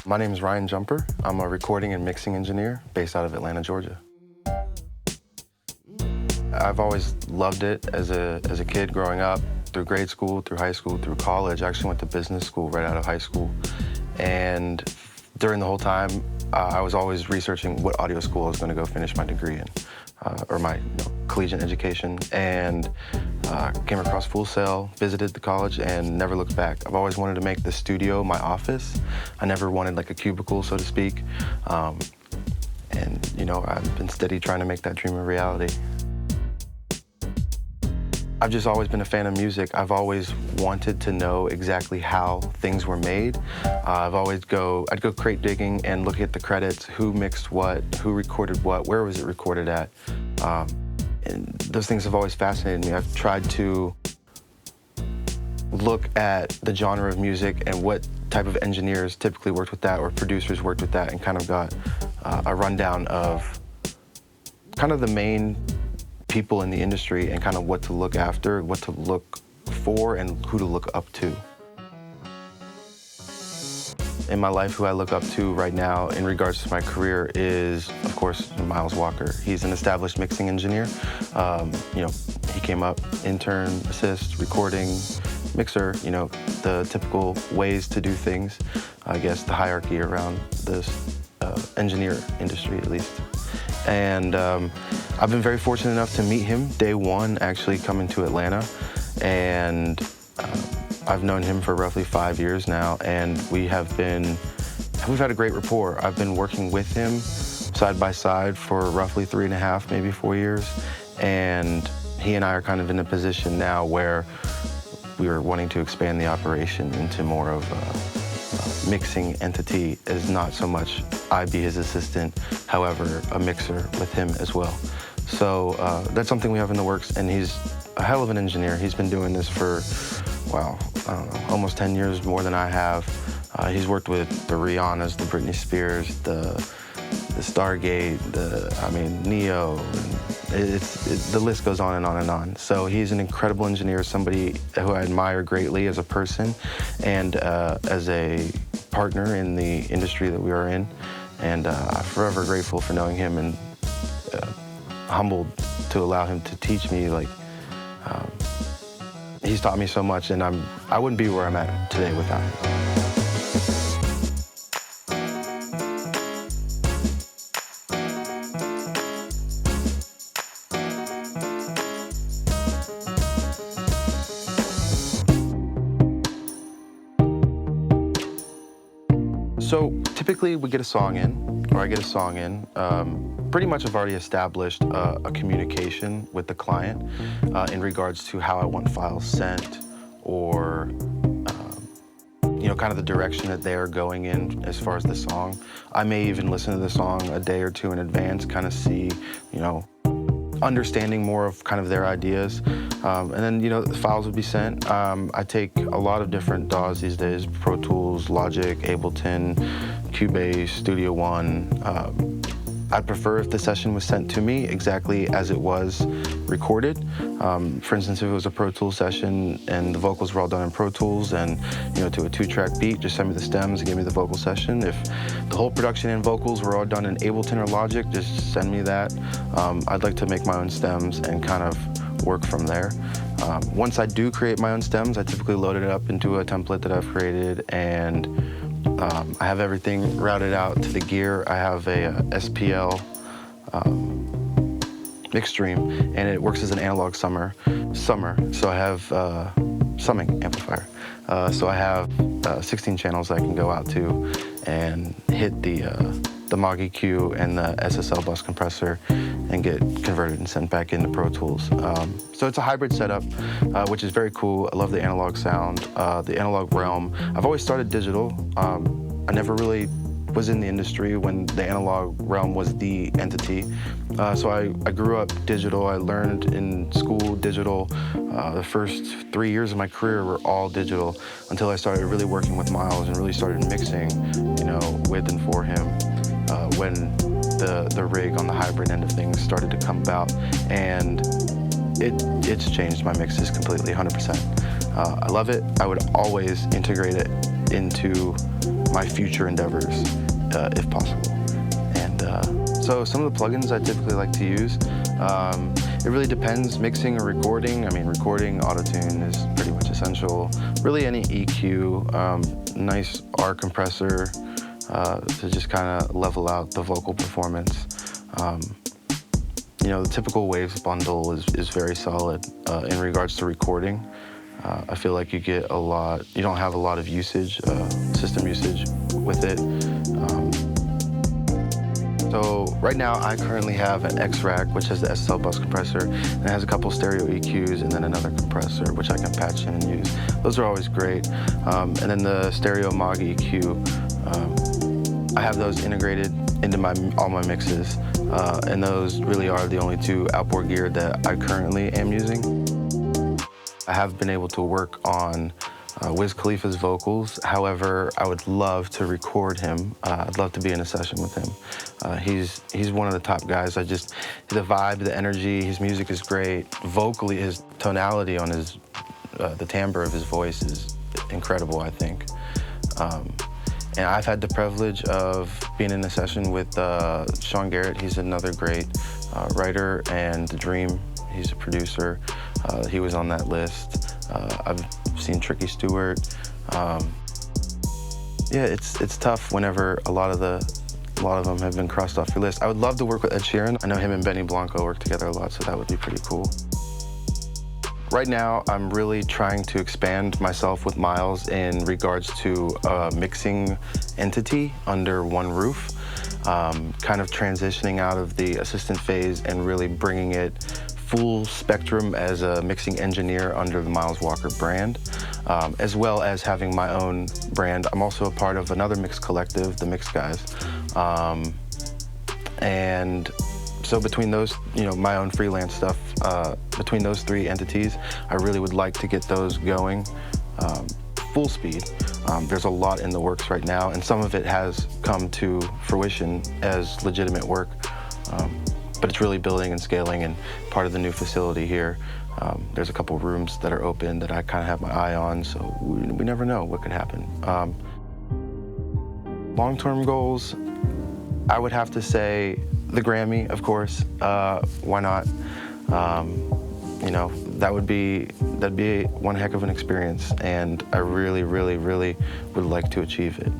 My name is Ryan Jumper. I'm a recording and mixing engineer based out of Atlanta, Georgia. I've always loved it as a kid growing up, through grade school, through high school, through college. I actually went to business school right out of high school. And during the whole time, I was always researching what audio school I was going to go finish my degree in, or my collegiate education, and came across Full Sail, visited the college, and never looked back. I've always wanted to make the studio my office. I never wanted like a cubicle, so to speak. And I've been steady trying to make that dream a reality. I've just always been a fan of music. I've always wanted to know exactly how things were made. I'd go crate digging and look at the credits, who mixed what, who recorded what, where was it recorded at. And those things have always fascinated me. I've tried to look at the genre of music and what type of engineers typically worked with that or producers worked with that, and kind of got a rundown of kind of the main people in the industry and kind of what to look after, what to look for, and who to look up to. In my life, who I look up to right now in regards to my career is, of course, Miles Walker. He's an established mixing engineer. He came up, intern, assist, recording, mixer, the typical ways to do things. I guess the hierarchy around this engineer industry, at least. And I've been very fortunate enough to meet him day one, actually coming to Atlanta. And I've known him for roughly 5 years now, and we've had a great rapport. I've been working with him side by side for roughly 3.5, maybe 4 years. And he and I are kind of in a position now where we are wanting to expand the operation into more of a mixing entity, as not so much I be his assistant, however, a mixer with him as well. So that's something we have in the works, and he's a hell of an engineer. He's been doing this for, wow, I don't know, almost 10 years more than I have. He's worked with the Rihannas, the Britney Spears, the Stargate, Neo, and the list goes on and on and on. So he's an incredible engineer, somebody who I admire greatly as a person and as a partner in the industry that we are in. And I'm forever grateful for knowing him, and humbled to allow him to teach me. He's taught me so much, and I wouldn't be where I'm at today without him. So typically we get a song in, or I get a song in. Pretty much I've already established a communication with the client in regards to how I want files sent, or kind of the direction that they're going in as far as the song. I may even listen to the song a day or two in advance, kind of see, understanding more of kind of their ideas. And then, the files would be sent. I take a lot of different DAWs these days: Pro Tools, Logic, Ableton, Cubase, Studio One. I'd prefer if the session was sent to me exactly as it was recorded. For instance, if it was a Pro Tools session and the vocals were all done in Pro Tools and, to a 2-track beat, just send me the stems and give me the vocal session. If the whole production and vocals were all done in Ableton or Logic, just send me that. I'd like to make my own stems and kind of work from there. Once I do create my own stems, I typically load it up into a template that I've created, and I have everything routed out to the gear. I have a SPL mix stream, and it works as an analog summer. So I have summing amplifier. So I have 16 channels I can go out to and hit the Moog EQ and the SSL bus compressor and get converted and sent back into Pro Tools. So it's a hybrid setup, which is very cool. I love the analog sound, the analog realm. I've always started digital. I never really was in the industry when the analog realm was the entity. So I grew up digital. I learned in school digital. The first 3 years of my career were all digital until I started really working with Miles and really started mixing, with and for him. When the rig on the hybrid end of things started to come about, and it's changed my mixes completely, 100%. I love it. I would always integrate it into my future endeavors, if possible. And so some of the plugins I typically like to use, it really depends, mixing or recording. I mean, recording, auto-tune is pretty much essential. Really any EQ, nice R compressor to just kind of level out the vocal performance. You know, the typical Waves bundle is very solid in regards to recording. I feel like you get a lot, you don't have a lot of usage, system usage with it. So right now I currently have an X-Rack, which has the SSL bus compressor, and it has a couple stereo EQs and then another compressor, which I can patch in and use. Those are always great. And then the stereo Moog EQ, I have those integrated into all my mixes, and those really are the only two outboard gear that I currently am using. I have been able to work on Wiz Khalifa's vocals. However, I would love to record him. I'd love to be in a session with him. He's one of the top guys. The vibe, the energy, his music is great. Vocally, his tonality on the timbre of his voice is incredible, I think. And I've had the privilege of being in a session with Sean Garrett. He's another great writer, and The Dream, he's a producer. He was on that list. I've seen Tricky Stewart. Yeah, it's tough whenever a lot of them have been crossed off your list. I would love to work with Ed Sheeran. I know him and Benny Blanco work together a lot, so that would be pretty cool. Right now, I'm really trying to expand myself with Miles in regards to a mixing entity under one roof, kind of transitioning out of the assistant phase and really bringing it full spectrum as a mixing engineer under the Miles Walker brand, as well as having my own brand. I'm also a part of another mix collective, the Mix Guys. And so between those, my own freelance stuff, between those three entities, I really would like to get those going full speed. There's a lot in the works right now, and some of it has come to fruition as legitimate work. But it's really building and scaling, and part of the new facility here, there's a couple rooms that are open that I kind of have my eye on, so we never know what could happen. Long-term goals, I would have to say the Grammy, of course. Why not? That'd be one heck of an experience, and I really, really, really would like to achieve it.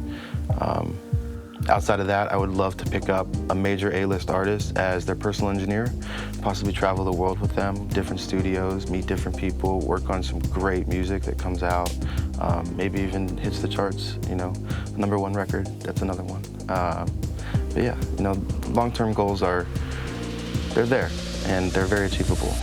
Outside of that, I would love to pick up a major A-list artist as their personal engineer, possibly travel the world with them, different studios, meet different people, work on some great music that comes out, maybe even hits the charts, #1 record, that's another one. But yeah, long-term goals they're there, and they're very achievable.